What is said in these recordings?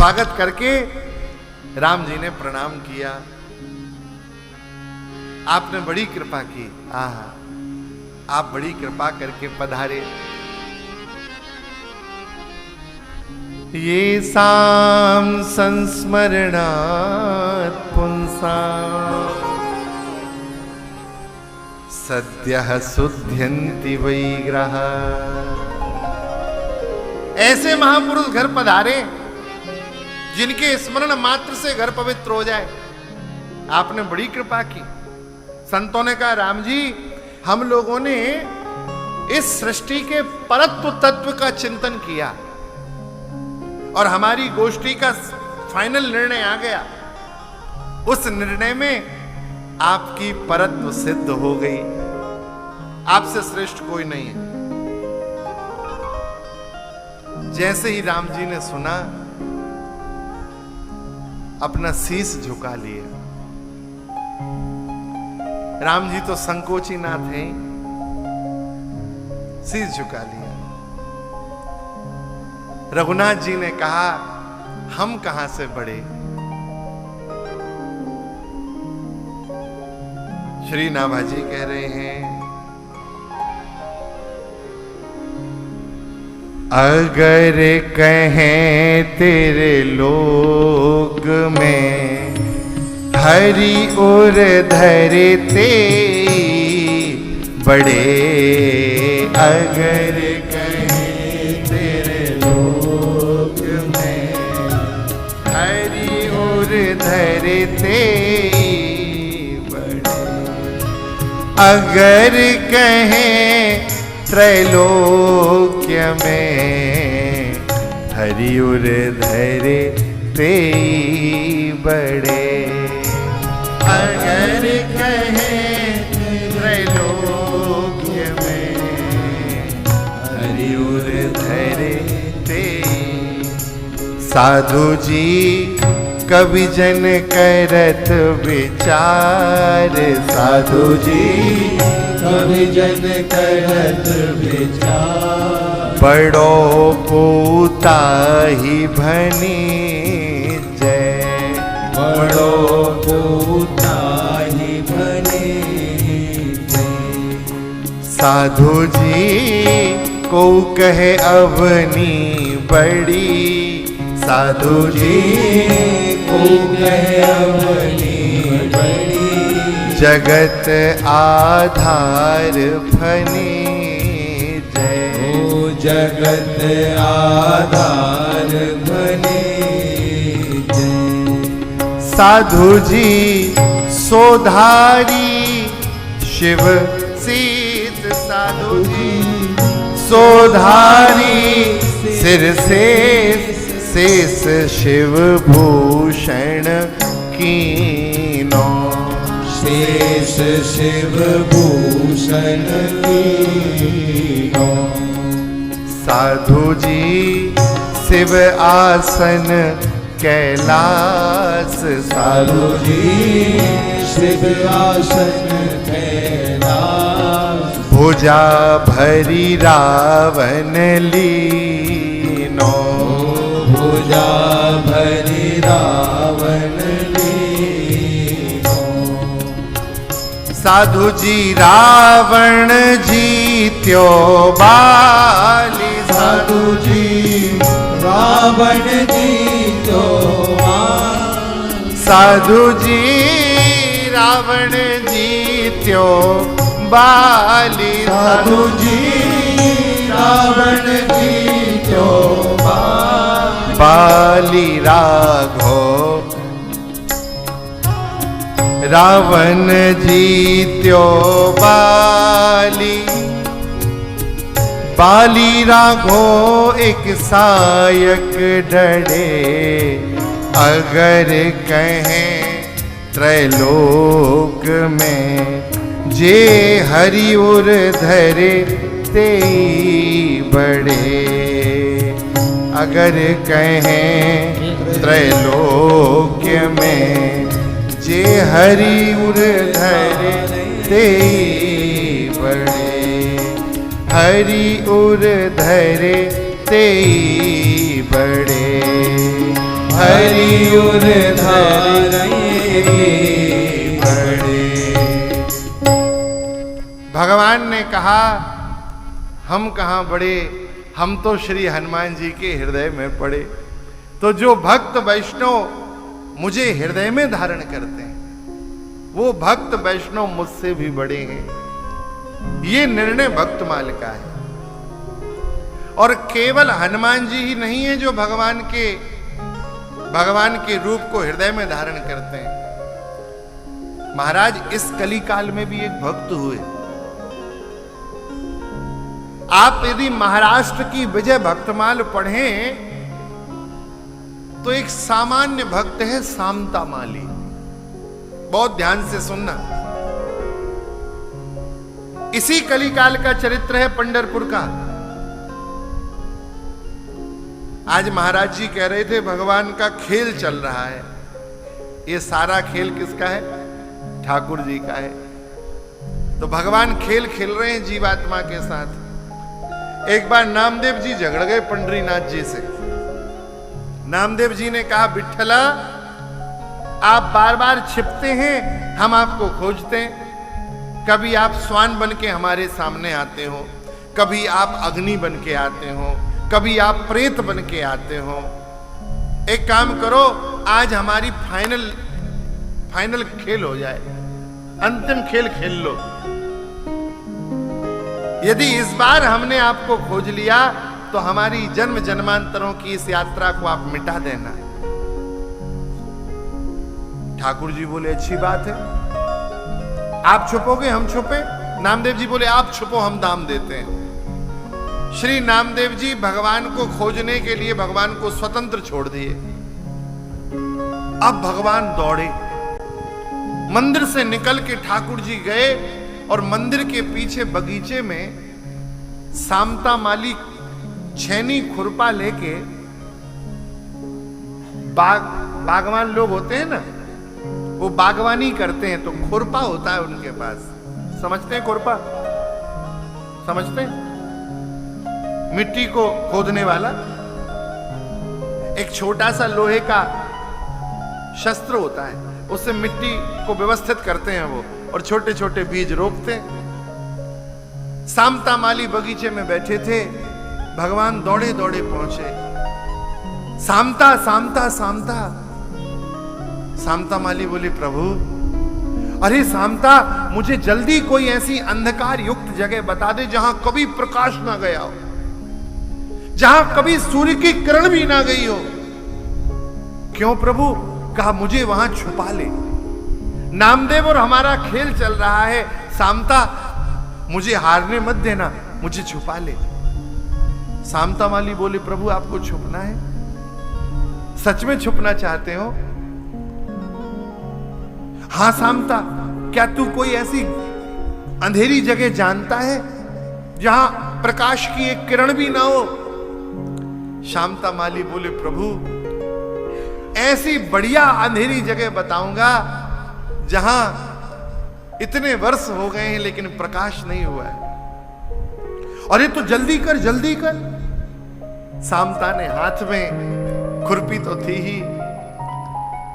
स्वागत करके राम जी ने प्रणाम किया। आपने बड़ी कृपा की, आहा, आप बड़ी कृपा करके पधारे। ये साम संस्मरणात् पुंसाम् सद्यः शुद्ध्यन्ति वैग्रह। ऐसे महापुरुष घर पधारे जिनके स्मरण मात्र से घर पवित्र हो जाए। आपने बड़ी कृपा की। संतों ने कहा, राम जी, हम लोगों ने इस सृष्टि के परत्व तत्व का चिंतन किया और हमारी गोष्ठी का फाइनल निर्णय आ गया। उस निर्णय में आपकी परत्व सिद्ध हो गई। आपसे श्रेष्ठ कोई नहीं है। जैसे ही राम जी ने सुना, अपना शीश झुका लिया। राम जी तो संकोची ना थे, शीश झुका लिया। रघुनाथ जी ने कहा, हम कहां से बड़े। श्री नाभाजी कह रहे हैं, अगर कहें तेरे लोक में हरि और धरते बड़े। अगर कहें तेरे लोक में हरि और धरते बड़े। अगर कहें त्रैलोक्य में हरि और धरते बड़े। अगर कहें त्रैलोक्य में हरि और धरते। साधु जी कवि जन करत विचार। साधु जी कवि जन करत विचार। बड़ो पूता ही भनी जय। बड़ो पूता ही भनी जय। साधु जी को कहे अवनी बड़ी। साधु जी को कहे अवनी बड़ी। जगत आधार फनी जय। ओ जगत आधार फनी जय। साधु जी सोधारी शिव सीत। साधु जी सोधारी सिर से शेष शिव भूषण कीनो। शेष शिव भूषण कीनो। साधु जी शिव आसन कैलाश। साधु जी शिव आसन कैलाश। भुजा भरी रावण लीनो। भुजा भरी रावण लीनो। साधु जी रावण जीत्यो बाली। साधु जी रावण जीत्यो बाली। साधु जी रावण जीत्यो बाली। साधु जी रावण जीत्यो बाली। बाली राघो रावण जीत्यो बाली। बाली राघो एक सायक डरे। अगर कहें त्रैलोक में जे हरि और धरे ते बड़े। अगर कहें त्रैलोक्य में जे हरि उर धरे ते बड़े। हरि उर धरे ते बड़े। भगवान ने कहा हम कहाँ बड़े, हम तो श्री हनुमान जी के हृदय में पड़े। तो जो भक्त वैष्णव मुझे हृदय में धारण करते हैं वो भक्त वैष्णव मुझसे भी बड़े हैं। ये निर्णय भक्तमाल का है। और केवल हनुमान जी ही नहीं है जो भगवान के रूप को हृदय में धारण करते हैं। महाराज इस कली काल में भी एक भक्त हुए। आप यदि महाराष्ट्र की विजय भक्तमाल पढ़ें तो एक सामान्य भक्त है सामता माली। बहुत ध्यान से सुनना। इसी कलिकाल का चरित्र है पंढरपुर का। आज महाराज जी कह रहे थे भगवान का खेल चल रहा है। ये सारा खेल किसका है? ठाकुर जी का है। तो भगवान खेल खेल रहे हैं जीवात्मा के साथ। एक बार नामदेव जी झगड़ गए पंडरीनाथ जी से। नामदेव जी ने कहा विठ्ठला आप बार बार छिपते हैं, हम आपको खोजते हैं। कभी आप स्वान बन के हमारे सामने आते हो, कभी आप अग्नि बन के आते हो, कभी आप प्रेत बन के आते हो। एक काम करो आज हमारी फाइनल खेल हो जाए, अंतिम खेल खेल लो। यदि इस बार हमने आपको खोज लिया तो हमारी जन्म जन्मांतरों की इस यात्रा को आप मिटा देना। ठाकुर जी बोले अच्छी बात है, आप छुपोगे हम छुपे। नामदेव जी बोले आप छुपो हम दाम देते हैं। श्री नामदेव जी भगवान को खोजने के लिए भगवान को स्वतंत्र छोड़ दिए। अब भगवान दौड़े, मंदिर से निकल के ठाकुर जी गए और मंदिर के पीछे बगीचे में सामता माली छैनी खुरपा लेके, बागवान लोग होते हैं ना, वो बागवानी करते हैं तो खुरपा होता है उनके पास। समझते हैं खुरपा? समझते हैं? मिट्टी को खोदने वाला एक छोटा सा लोहे का शस्त्र होता है, उससे मिट्टी को व्यवस्थित करते हैं वो, और छोटे छोटे बीज रोपते हैं। सामता माली बगीचे में बैठे थे। भगवान दौड़े दौड़े पहुंचे। सामता सामता सामता। सामता माली बोले प्रभु, अरे सामता मुझे जल्दी कोई ऐसी अंधकार युक्त जगह बता दे जहां कभी प्रकाश ना गया हो, जहां कभी सूर्य की किरण भी ना गई हो। क्यों प्रभु? कहा मुझे वहां छुपा ले। नामदेव और हमारा खेल चल रहा है, सामता मुझे हारने मत देना, मुझे छुपा ले। सामता माली बोले प्रभु आपको छुपना है? सच में छुपना चाहते हो? हां सामता, क्या तू कोई ऐसी अंधेरी जगह जानता है जहां प्रकाश की एक किरण भी ना हो? सामता माली बोले प्रभु ऐसी बढ़िया अंधेरी जगह बताऊंगा जहां इतने वर्ष हो गए हैं लेकिन प्रकाश नहीं हुआ है। अरे तो जल्दी कर जल्दी कर। सामता ने हाथ में खुरपी तो थी ही।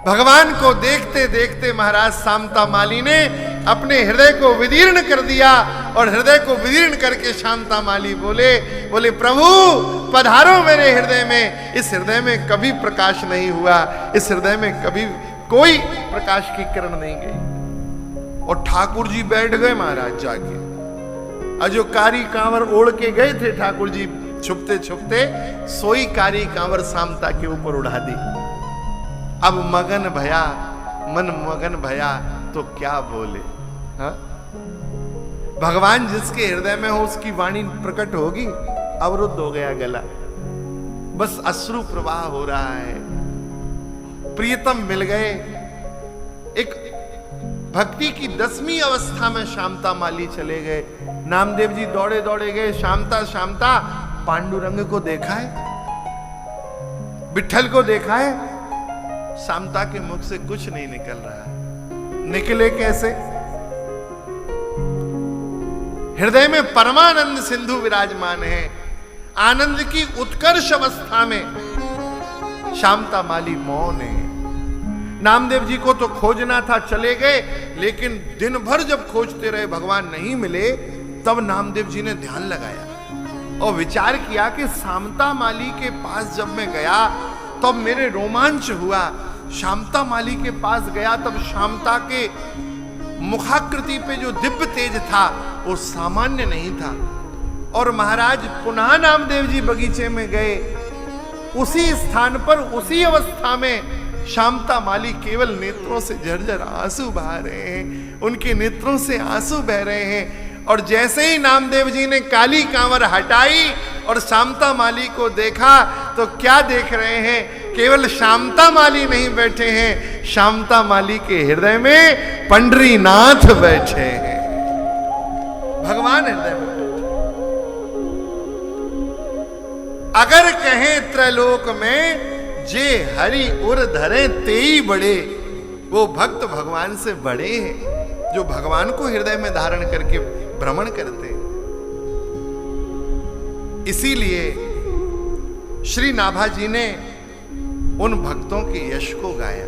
भगवान को देखते देखते महाराज सामता माली ने अपने हृदय को विदीर्ण कर दिया, और हृदय को विदीर्ण करके सामता माली बोले प्रभु पधारो मेरे हृदय में। इस हृदय में कभी प्रकाश नहीं हुआ, इस हृदय में कभी कोई प्रकाश की किरण नहीं गई। और ठाकुर जी बैठ गए महाराज जाके। जो कारी कांवर ओढ़ के गए थे ठाकुर जी छुपते छुपते, सोई कारी कांवर सामता के ऊपर उड़ा दी। अब मन मगन भया तो क्या बोले। हा? भगवान जिसके हृदय में हो उसकी वाणी प्रकट होगी। अवरुद्ध हो गया गला, बस अश्रु प्रवाह हो रहा है। प्रियतम मिल गए। एक भक्ति की 10वीं अवस्था में शामता माली चले गए। नामदेव जी दौड़े दौड़े गए। शामता पांडुरंग को देखा है, विठ्ठल को देखा है। शामता के मुख से कुछ नहीं निकल रहा। निकले कैसे? हृदय में परमानंद सिंधु विराजमान है। आनंद की उत्कर्ष अवस्था में शामता माली मौन है। नामदेव जी को तो खोजना था, चले गए, लेकिन दिन भर जब खोजते रहे भगवान नहीं मिले तब नामदेव जी ने ध्यान लगाया और विचार किया कि शामता माली के पास जब मैं गया तब मेरे रोमांच हुआ। शामता माली के पास गया तब शामता के मुखाकृति पे जो दिव्य तेज था वो सामान्य नहीं था। और महाराज पुनः नामदेव जी बगीचे में गए, उसी स्थान पर उसी अवस्था में शामता माली केवल नेत्रों से झरझर आंसू बहा रहे हैं, उनके नेत्रों से आंसू बह रहे हैं। और जैसे ही नामदेव जी ने काली कांवर हटाई और शामता माली को देखा तो क्या देख रहे हैं, केवल शामता माली नहीं बैठे हैं, शामता माली के हृदय में पंडरीनाथ बैठे हैं, भगवान हृदय में। अगर कहें त्रैलोक में जे हरि उर धरे तेई बड़े, वो भक्त भगवान से बड़े हैं जो भगवान को हृदय में धारण करके भ्रमण करते हैं। इसीलिए श्री नाभा जी ने उन भक्तों के यश को गाया।